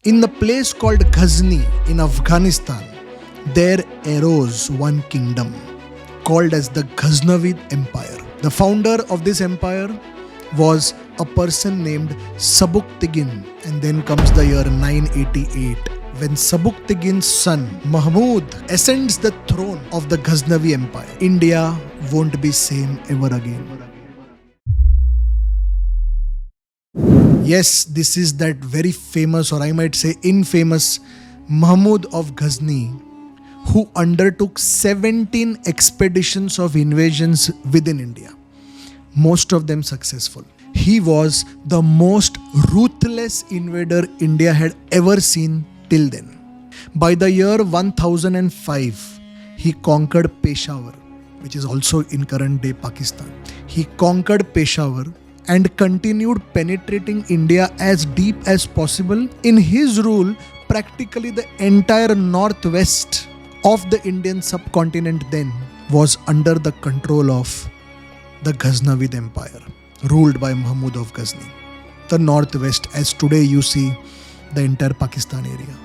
In the place called Ghazni in Afghanistan, there arose one kingdom called as the Ghaznavid Empire. The founder of this empire was a person named Sabuktigin, and then comes the year 988 when Sabuktigin's son Mahmud ascends the throne of the Ghaznavi Empire. India won't be same ever again. Yes, this is that very famous, or I might say infamous, Mahmud of Ghazni, who undertook 17 expeditions of invasions within India, most of them successful. He was the most ruthless invader India had ever seen till then. By the year 1005, he conquered Peshawar, which is also in current day Pakistan. He conquered Peshawar and continued penetrating India as deep as possible. In his rule, practically the entire northwest of the Indian subcontinent then was under the control of the Ghaznavid Empire, ruled by Mahmud of Ghazni. The northwest, as today you see the entire Pakistan area.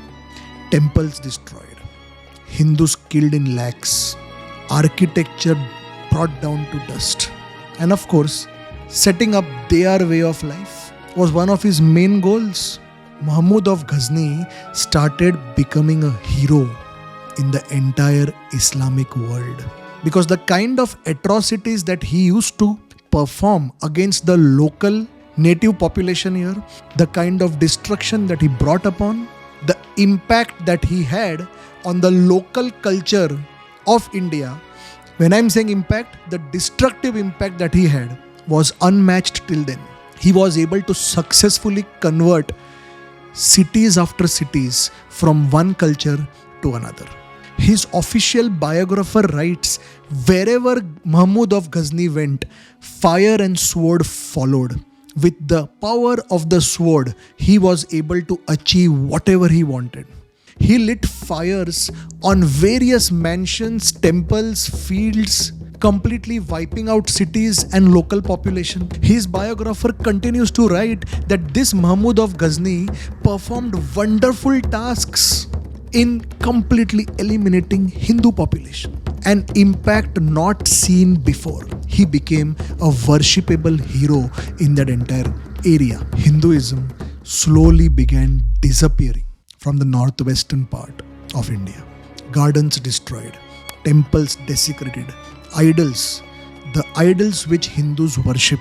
Temples destroyed, Hindus killed in lakhs, architecture brought down to dust. And of course, setting up their way of life was one of his main goals. Mahmud of Ghazni started becoming a hero in the entire Islamic world, because the kind of atrocities that he used to perform against the local native population here, the kind of destruction that he brought upon, the impact that he had on the local culture of India. When I'm saying impact, the destructive impact that he had was unmatched till then. He was able to successfully convert cities after cities from one culture to another. His official biographer writes, wherever Mahmud of Ghazni went, fire and sword followed. With the power of the sword, he was able to achieve whatever he wanted. He lit fires on various mansions, temples, fields, completely wiping out cities and local population. His biographer continues to write that this Mahmud of Ghazni performed wonderful tasks in completely eliminating Hindu population, an impact not seen before. He became a worshipable hero in that entire area. Hinduism slowly began disappearing from the northwestern part of India. Gardens destroyed, temples desecrated, idols, the idols which Hindus worship,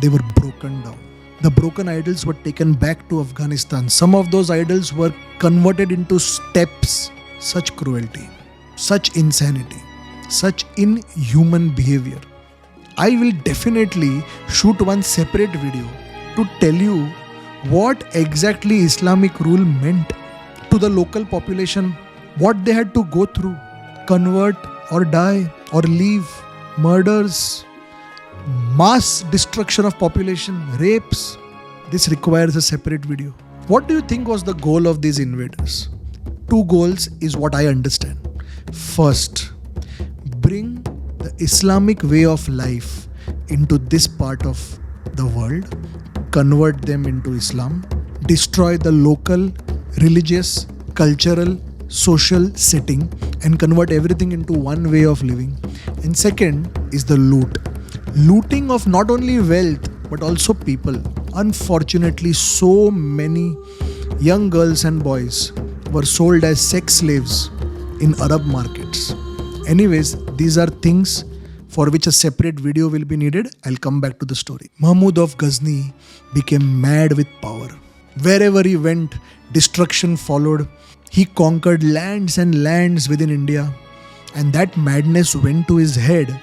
they were broken down. The broken idols were taken back to Afghanistan. Some of those idols were converted into steps. Such cruelty, such insanity, such inhuman behavior. I will definitely shoot one separate video to tell you what exactly Islamic rule meant to the local population, what they had to go through, convert or die or leave, murders, mass destruction of population, rapes. This requires a separate video. What do you think was the goal of these invaders? Two goals is what I understand. First, bring the Islamic way of life into this part of the world, convert them into Islam, destroy the local religious, cultural, social setting, and convert everything into one way of living. And second is the loot. Looting of not only wealth but also people. Unfortunately, so many young girls and boys were sold as sex slaves in Arab markets. Anyways, these are things for which a separate video will be needed. I'll come back to the story. Mahmud of Ghazni became mad with power. Wherever he went, destruction followed. He conquered lands and lands within India, and that madness went to his head,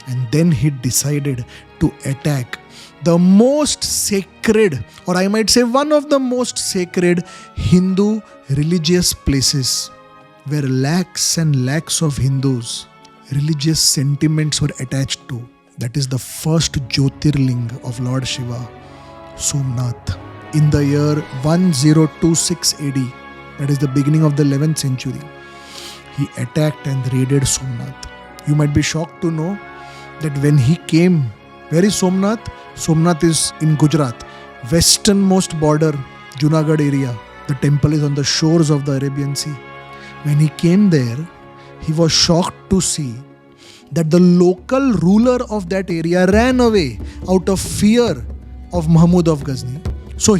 and then he decided to attack the most sacred, or I might say one of the most sacred Hindu religious places, where lakhs and lakhs of Hindus' religious sentiments were attached to. That is the first Jyotirling of Lord Shiva, Somnath. In the year 1026 AD, that is the beginning of the 11th century, he attacked and raided Somnath. You might be shocked to know that when he came, where is Somnath? Somnath is in Gujarat, westernmost border, Junagadh area. The temple is on the shores of the Arabian Sea. When he came there, he was shocked to see that the local ruler of that area ran away out of fear of Mahmud of Ghazni. So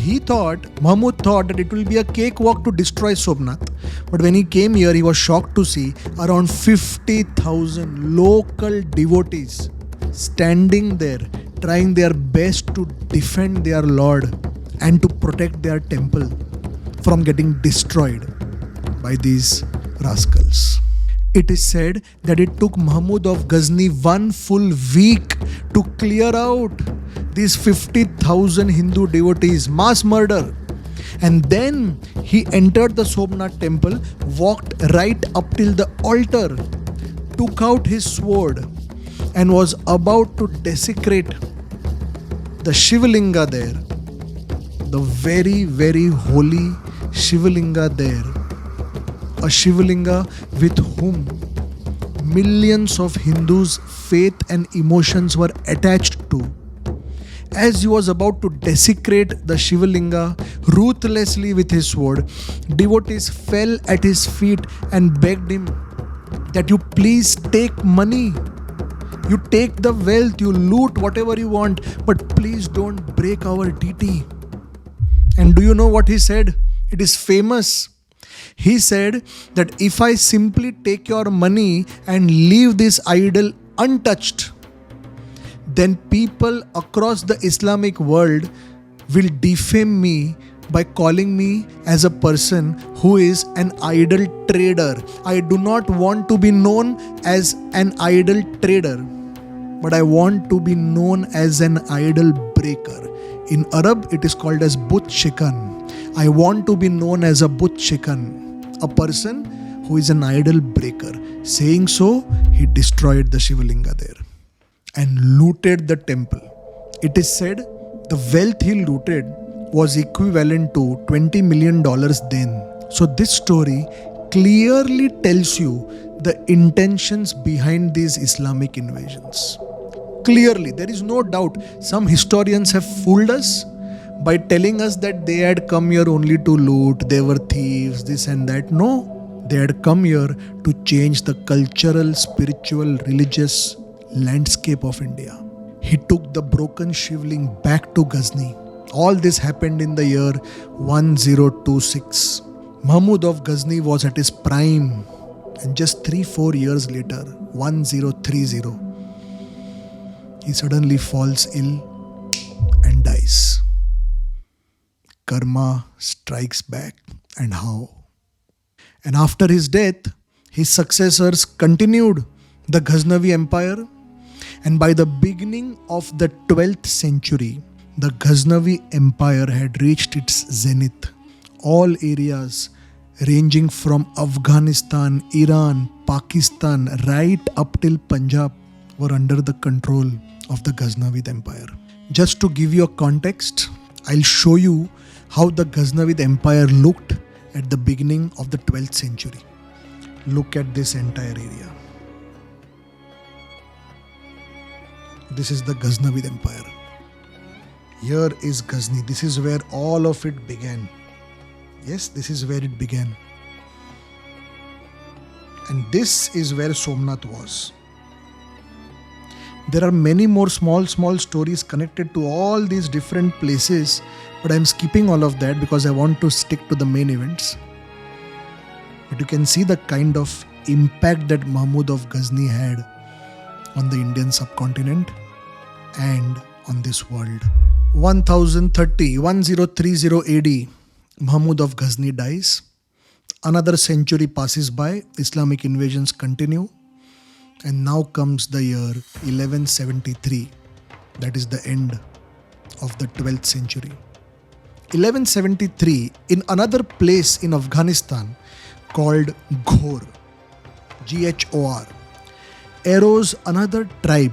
Mahmud thought that it will be a cakewalk to destroy Somnath. But when he came here, he was shocked to see around 50,000 local devotees standing there, trying their best to defend their lord and to protect their temple from getting destroyed by these rascals. It is said that it took Mahmud of Ghazni one full week to clear out these 50,000 Hindu devotees, mass murder. And then he entered the Somnath Temple, walked right up till the altar, took out his sword and was about to desecrate the Shivalinga there, the very, very holy Shivalinga there. A Shivalinga with whom millions of Hindus' faith and emotions were attached to. As he was about to desecrate the Shivalinga ruthlessly with his sword, devotees fell at his feet and begged him that you please take money. You take the wealth, you loot whatever you want, but please don't break our deity. And do you know what he said? It is famous. He said that if I simply take your money and leave this idol untouched, then people across the Islamic world will defame me by calling me as a person who is an idol trader. I do not want to be known as an idol trader, but I want to be known as an idol breaker. In Arab, it is called as but shikan. I want to be known as a but shikan, a person who is an idol breaker. Saying so, he destroyed the Shivalinga there and looted the temple. It is said the wealth he looted was equivalent to $20 million then. So this story clearly tells you the intentions behind these Islamic invasions. Clearly, there is no doubt. Some historians have fooled us by telling us that they had come here only to loot, they were thieves, this and that. No, they had come here to change the cultural, spiritual, religious landscape of India. He took the broken Shivling back to Ghazni. All this happened in the year 1026. Mahmud of Ghazni was at his prime, and just 3-4 years later, 1030, he suddenly falls ill and dies. Karma strikes back, and how? And after his death, his successors continued the Ghaznavi Empire, and by the beginning of the 12th century, the Ghaznavi Empire had reached its zenith. All areas ranging from Afghanistan, Iran, Pakistan, right up till Punjab were under the control of the Ghaznavid Empire. Just to give you a context, I'll show you how the Ghaznavid Empire looked at the beginning of the 12th century. Look at this entire area. This is the Ghaznavid Empire. Here is Ghazni. This is where all of it began. Yes, this is where it began. And this is where Somnath was. There are many more small stories connected to all these different places, but I'm skipping all of that because I want to stick to the main events. But you can see the kind of impact that Mahmud of Ghazni had on the Indian subcontinent and on this world. 1030 AD, Mahmud of Ghazni dies. Another century passes by, Islamic invasions continue, and now comes the year 1173. That is the end of the 12th century. 1173, in another place in Afghanistan called Ghor, Ghor, arose another tribe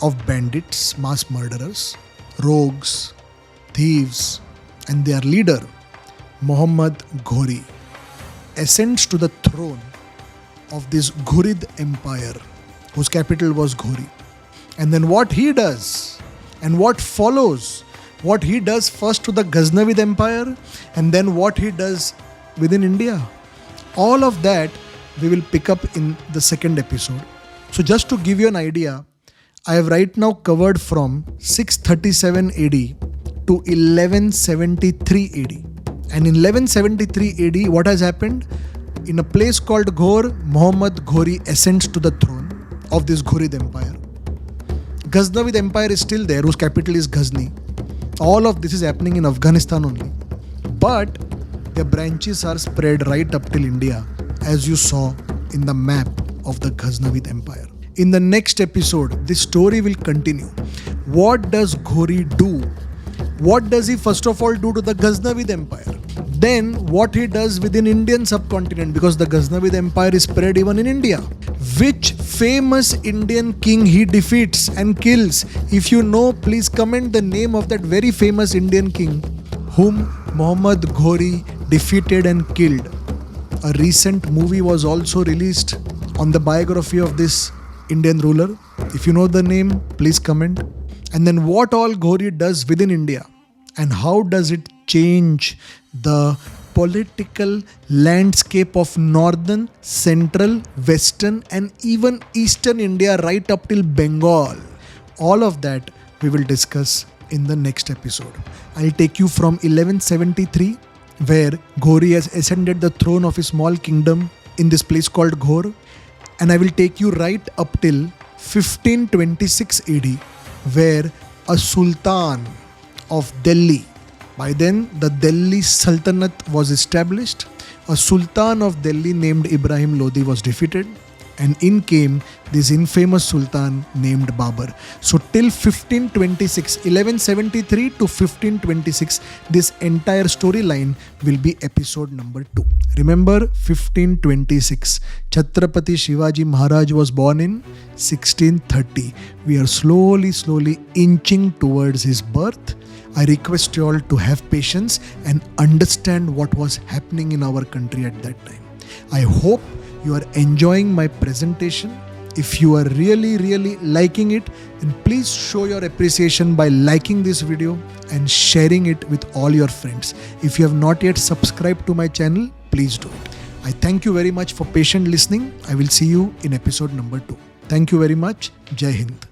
of bandits, mass murderers, rogues, thieves, and their leader, Muhammad Ghori, ascends to the throne of this Ghurid empire, whose capital was Ghori. And then what he does and what follows What he does first to the Ghaznavid Empire and then what he does within India. All of that we will pick up in the second episode. So just to give you an idea, I have right now covered from 637 AD to 1173 AD. And in 1173 AD, what has happened? In a place called Ghor, Muhammad Ghori ascends to the throne of this Ghorid Empire. Ghaznavid Empire is still there, whose capital is Ghazni. All of this is happening in Afghanistan only. But their branches are spread right up till India, as you saw in the map of the Ghaznavid Empire. In the next episode, this story will continue. What does Ghori do? What does he first of all do to the Ghaznavid Empire? Then what he does within Indian subcontinent, because the Ghaznavid Empire is spread even in India. Which famous Indian king he defeats and kills? If you know, please comment the name of that very famous Indian king whom Muhammad Ghori defeated and killed. A recent movie was also released on the biography of this Indian ruler. If you know the name, please comment. And then what all Ghori does within India and how does it change the political landscape of northern, central, western and even eastern India right up till Bengal. All of that we will discuss in the next episode. I'll take you from 1173, where Ghori has ascended the throne of a small kingdom in this place called Ghor, and I will take you right up till 1526 AD, where a sultan of Delhi, by then the Delhi Sultanate was established, a sultan of Delhi named Ibrahim Lodi was defeated, and in came this infamous sultan named Babur. So till 1526, 1173 to 1526, this entire storyline will be episode number 2. Remember, 1526, Chhatrapati Shivaji Maharaj was born in 1630. We are slowly inching towards his birth. I request you all to have patience and understand what was happening in our country at that time. I hope you are enjoying my presentation. If you are really liking it, then please show your appreciation by liking this video and sharing it with all your friends. If you have not yet subscribed to my channel, please do it. I thank you very much for patient listening. I will see you in episode number 2. Thank you very much. Jai Hind.